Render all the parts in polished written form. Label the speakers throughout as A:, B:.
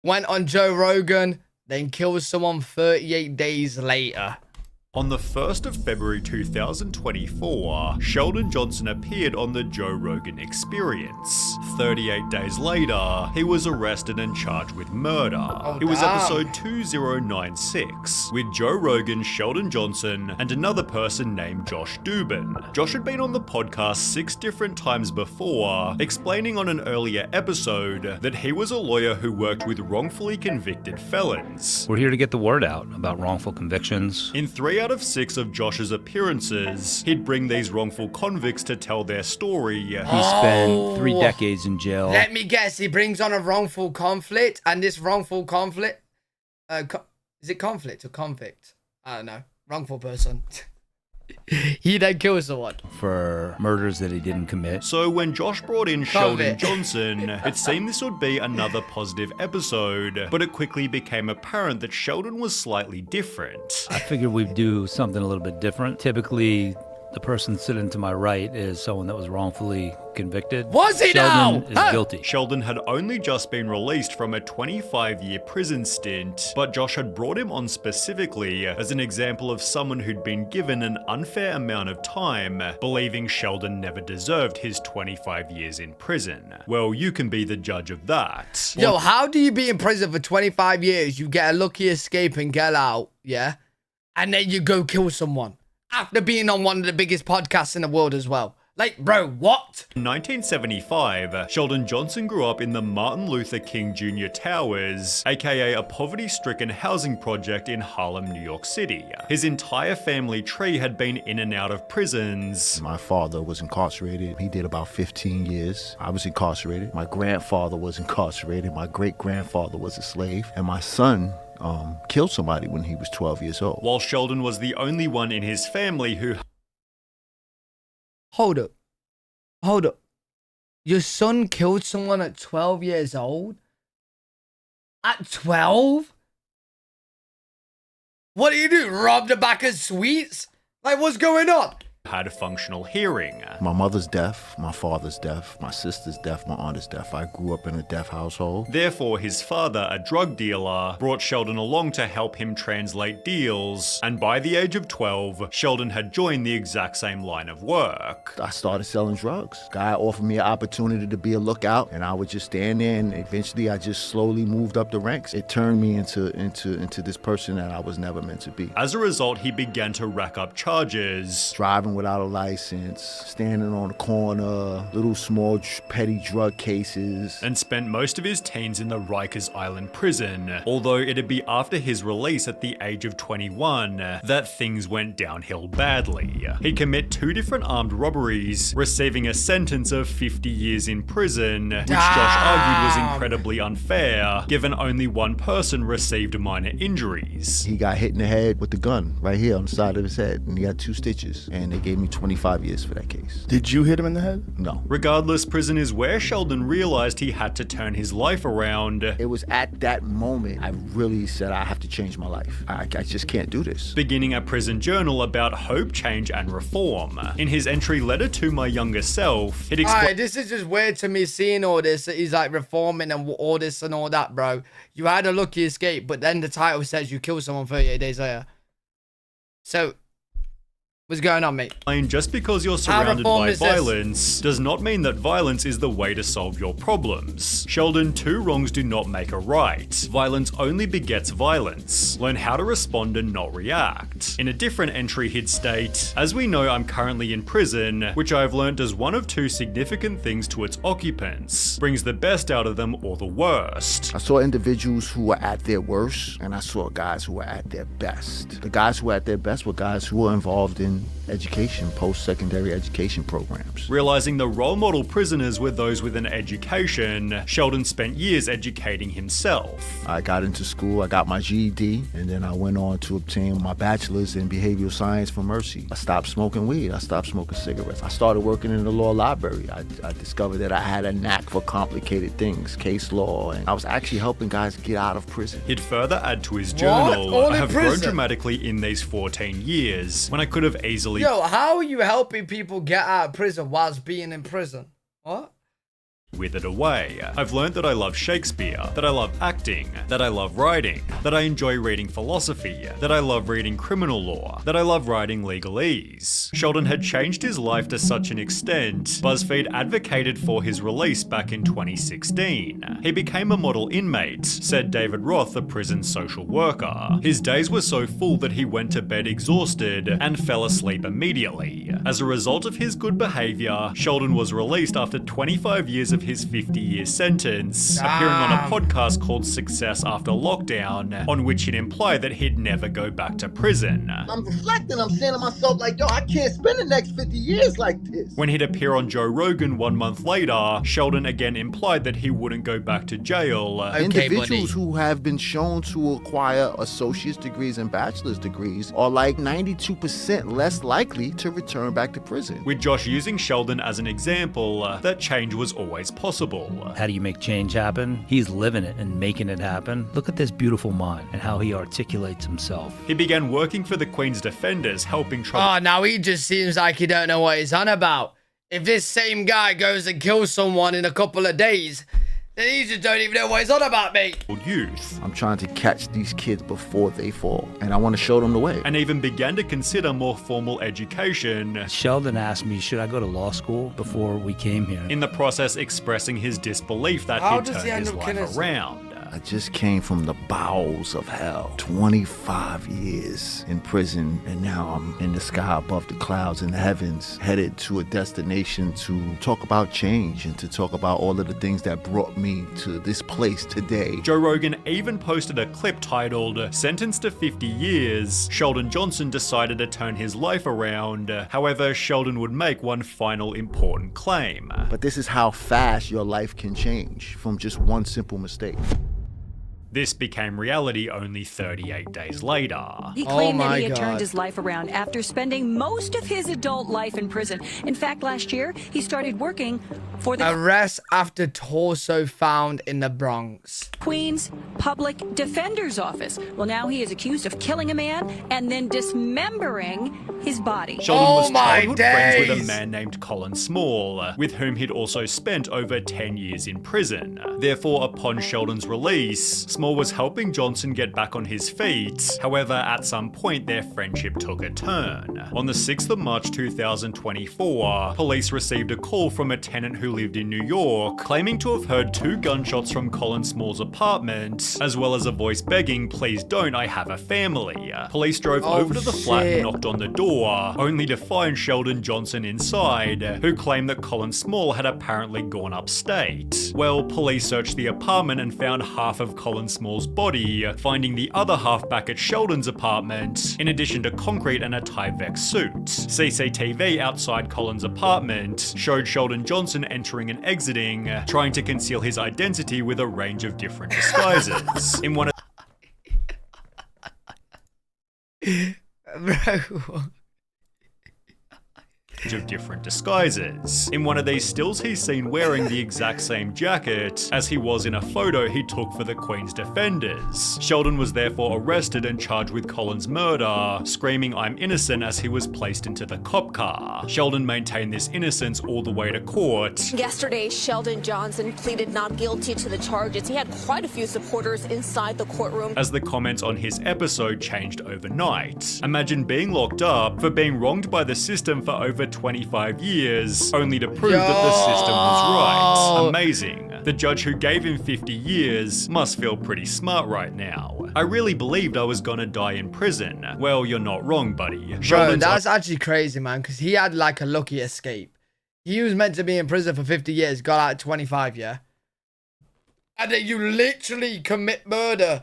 A: went on Joe Rogan, then killed someone 38 days later.
B: On the 1st of February 2024, Sheldon Johnson appeared on the Joe Rogan Experience. 38 days later, he was arrested and charged with murder. It was episode 2096, with Joe Rogan, Sheldon Johnson, and another person named Josh Dubin. Josh had been on the podcast 6 different times before, explaining on an earlier episode that he was a lawyer who worked with wrongfully convicted felons.
C: We're here to get the word out about wrongful convictions.
B: In 3 out of 6 of Josh's appearances, he'd bring these wrongful convicts to tell their story.
C: He spent 3 decades in jail.
A: Let me guess, he brings on a wrongful conflict, and this wrongful conflict, is it conflict or convict? I don't know. Wrongful person. He then kills someone
C: for murders that he didn't commit.
B: So when Josh brought in Sheldon Johnson, it seemed this would be another positive episode, but it quickly became apparent that Sheldon was slightly different.
C: I figured we'd do something a little bit different. Typically, the person sitting to my right is someone that was wrongfully convicted.
A: Was he
C: Sheldon
A: now?
C: is guilty.
B: Sheldon had only just been released from a 25-year prison stint, but Josh had brought him on specifically as an example of someone who'd been given an unfair amount of time, believing Sheldon never deserved his 25 years in prison. Well, you can be the judge of that.
A: Yo, how do you be in prison for 25 years, you get a lucky escape and get out, yeah? And then you go kill someone after being on one of the biggest podcasts in the world as well? Like, bro, what?
B: In 1975, Sheldon Johnson grew up in the Martin Luther King Jr. Towers, aka a poverty-stricken housing project in Harlem, New York City. His entire family tree had been in and out of prisons.
D: My father was incarcerated. He did about 15 years. I was incarcerated. My grandfather was incarcerated. My great-grandfather was a slave. And my son killed somebody when he was 12 years old.
B: While Sheldon was the only one in his family who...
A: Hold up. Your son killed someone at 12 years old? At 12? What do? Rob the back of sweets? Like, what's going on?
B: had functional hearing.
D: My mother's deaf, my father's deaf, my sister's deaf, my aunt is deaf. I grew up in a deaf household.
B: Therefore, his father, a drug dealer, brought Sheldon along to help him translate deals, and by the age of 12, Sheldon had joined the exact same line of work.
D: I started selling drugs. Guy offered me an opportunity to be a lookout, and I would just stand there, and eventually I just slowly moved up the ranks. It turned me into this person that I was never meant to be.
B: As a result, he began to rack up charges.
D: Driving without a license, standing on the corner, little small petty drug cases.
B: And spent most of his teens in the Rikers Island prison, although it'd be after his release at the age of 21 that things went downhill badly. He'd commit 2 different armed robberies, receiving a sentence of 50 years in prison, which Josh argued was incredibly unfair, given only one person received minor injuries.
D: He got hit in the head with the gun right here on the side of his head, and he got 2 stitches, and they gave me 25 years for that case.
E: Did you hit him in the head?
D: No.
B: Regardless, prison is where Sheldon realized he had to turn his life around.
D: It was at that moment I really said I have to change my life. I just can't do this.
B: Beginning a prison journal about hope, change, and reform. In his entry letter to my younger self, he'd
A: Alright, this is just weird to me seeing all this. He's like reforming and all this and all that, bro. You had a lucky escape, but then the title says you killed someone 38 days later. So, what's going on, mate?
B: Just because you're surrounded by violence does not mean that violence is the way to solve your problems. Sheldon, 2 wrongs do not make a right. Violence only begets violence. Learn how to respond and not react. In a different entry, he'd state, "As we know, I'm currently in prison, which I've learned does one of 2 significant things to its occupants. Brings the best out of them or the worst."
D: I saw individuals who were at their worst, and I saw guys who were at their best. The guys who were at their best were guys who were involved in education, post-secondary education programs.
B: Realizing the role model prisoners were those with an education, Sheldon spent years educating himself.
D: I got into school, I got my GED, and then I went on to obtain my bachelor's in behavioral science from Mercy. I stopped smoking weed, I stopped smoking cigarettes. I started working in the law library. I discovered that I had a knack for complicated things, case law, and I was actually helping guys get out of prison.
B: He'd further add to his
A: All
B: journal,
A: in
B: I have grown
A: prison?
B: dramatically in these 14 years, when I could have easily
A: Yo, how are you helping people get out of prison whilst being in prison? What?
B: withered away. I've learned that I love Shakespeare, that I love acting, that I love writing, that I enjoy reading philosophy, that I love reading criminal law, that I love writing legalese. Sheldon had changed his life to such an extent, BuzzFeed advocated for his release back in 2016. He became a model inmate, said David Roth, the prison social worker. His days were so full that he went to bed exhausted and fell asleep immediately. As a result of his good behavior, Sheldon was released after 25 years of his 50-year sentence, appearing on a podcast called Success After Lockdown, on which he'd implied that he'd never go back to prison.
E: I'm reflecting, I'm saying to myself like, yo, I can't spend the next 50 years like this.
B: When he'd appear on Joe Rogan 1 month later, Sheldon again implied that he wouldn't go back to jail.
D: Individuals who have been shown to acquire associate's degrees and bachelor's degrees are like 92% less likely to return back to prison.
B: With Josh using Sheldon as an example, that change was always possible.
C: How do you make change happen? He's living it and making it happen. Look at this beautiful mind and how he articulates himself.
B: He began working for the Queen's Defenders, helping trouble.
A: Oh, now he just seems like he don't know what he's on about. If this same guy goes and kills someone in a couple of days, then he just don't even know what he's on about, mate.
B: Youth.
D: I'm trying to catch these kids before they fall, and I want to show them the way.
B: And even began to consider more formal education.
C: Sheldon asked me, should I go to law school before we came here?
B: In the process, expressing his disbelief that
A: How
B: he'd
A: does
B: turned
A: he end
B: his
A: up
B: life
A: killing
B: around.
D: I just came from the bowels of hell. 25 years in prison, and now I'm in the sky above the clouds in the heavens, headed to a destination to talk about change and to talk about all of the things that brought me to this place today.
B: Joe Rogan even posted a clip titled, "Sentenced to 50 years, Sheldon Johnson decided to turn his life around." However, Sheldon would make one final important claim.
D: But this is how fast your life can change from just one simple mistake.
B: This became reality only 38 days later.
F: He claimed that he had
A: God.
F: turned his life around after spending most of his adult life in prison. In fact, last year, he started working for the
A: Arrest after torso found in the Bronx.
F: Queen's Public Defender's Office. Well, now he is accused of killing a man and then dismembering his body.
B: Sheldon
A: Oh
B: was
A: my
B: childhood friends with a
A: days.
B: man named Colin Small, with whom he'd also spent over 10 years in prison. Therefore, upon Sheldon's release, Small was helping Johnson get back on his feet. However, at some point, their friendship took a turn. On the 6th of March 2024, police received a call from a tenant who lived in New York, claiming to have heard 2 gunshots from Colin Small's apartment, as well as a voice begging, "Please don't, I have a family." Police drove over to the flat and
A: shit.
B: knocked on the door, only to find Sheldon Johnson inside, who claimed that Colin Small had apparently gone upstate. Well, police searched the apartment and found half of Colin Small's body, finding the other half back at Sheldon's apartment, in addition to concrete and a Tyvek suit. CCTV outside Colin's apartment showed Sheldon Johnson entering and exiting, trying to conceal his identity with a range of different disguises. In one
A: Bro.
B: of different disguises. In one of these stills, he's seen wearing the exact same jacket as he was in a photo he took for the Queen's Defenders. Sheldon was therefore arrested and charged with Colin's murder, screaming "I'm innocent" as he was placed into the cop car. Sheldon maintained this innocence all the way to court.
G: Yesterday, Sheldon Johnson pleaded not guilty to the charges. He had quite a few supporters inside the courtroom.
B: As the comments on his episode changed overnight. Imagine being locked up for being wronged by the system for over 25 years, only to prove that the system was right. Amazing. The judge who gave him 50 years must feel pretty smart right now. "I really believed I was gonna die in prison." Well, you're not wrong, buddy.
A: Bro,
B: Sheldon's
A: that's actually crazy, man, because he had like a lucky escape. He was meant to be in prison for 50 years, got out at 25, yeah? And then you literally commit murder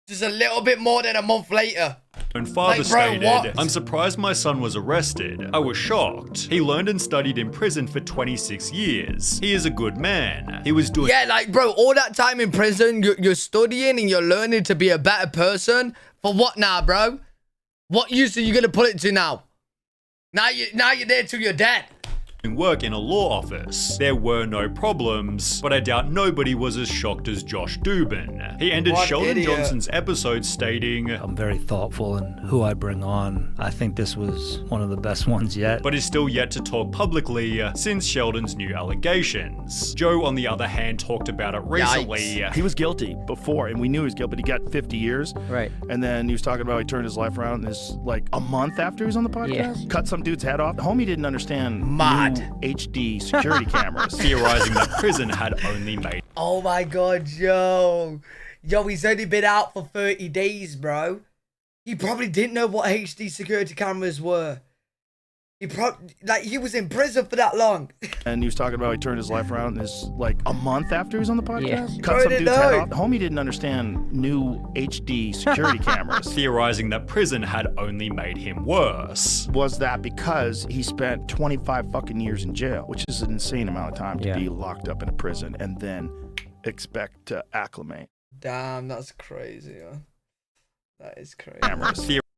A: just a little bit more than a month later.
B: own father
A: Like, bro,
B: stated,
A: what?
B: "I'm surprised my son was arrested. I was shocked. He learned and studied in prison for 26 years. He is a good man. He was doing..."
A: Yeah, like, bro, all that time in prison, you're studying and you're learning to be a better person. For what now, bro? What use are you going to put it to now? Now you're there till you're dead.
B: work in a law office. There were no problems, but I doubt nobody was as shocked as Josh Dubin. He ended
A: What
B: Sheldon
A: idiot.
B: Johnson's episode stating,
C: I'm very thoughtful in who I bring on. I think this was one of the best ones yet.
B: but is still yet to talk publicly since Sheldon's new allegations. Joe, on the other hand, talked about it recently.
H: He was guilty before, and we knew he was guilty, but he got 50 years.
I: Right.
H: And then he was talking about he turned his life around this like a month after he was on the podcast.
I: Yeah.
H: Cut some dude's head off. The homie didn't understand
A: Mad.
H: new HD security cameras.
B: Theorizing that prison had only made
A: Oh my god, yo. Yo, he's only been out for 30 days, bro. He probably didn't know what HD security cameras were. He was in prison for that long.
H: And he was talking about he turned his life around this like a month after he was on the podcast.
I: Yeah.
H: Cut
A: Bro,
H: some
A: didn't
H: dude's head
A: know.
H: off. The homie didn't understand new HD security cameras.
B: theorizing that prison had only made him worse.
H: Was that because he spent 25 fucking years in jail, which is an insane amount of time to
I: Yeah.
H: be locked up in a prison and then expect to acclimate.
A: Damn, that's crazy, yo. That is crazy.
H: Cameras.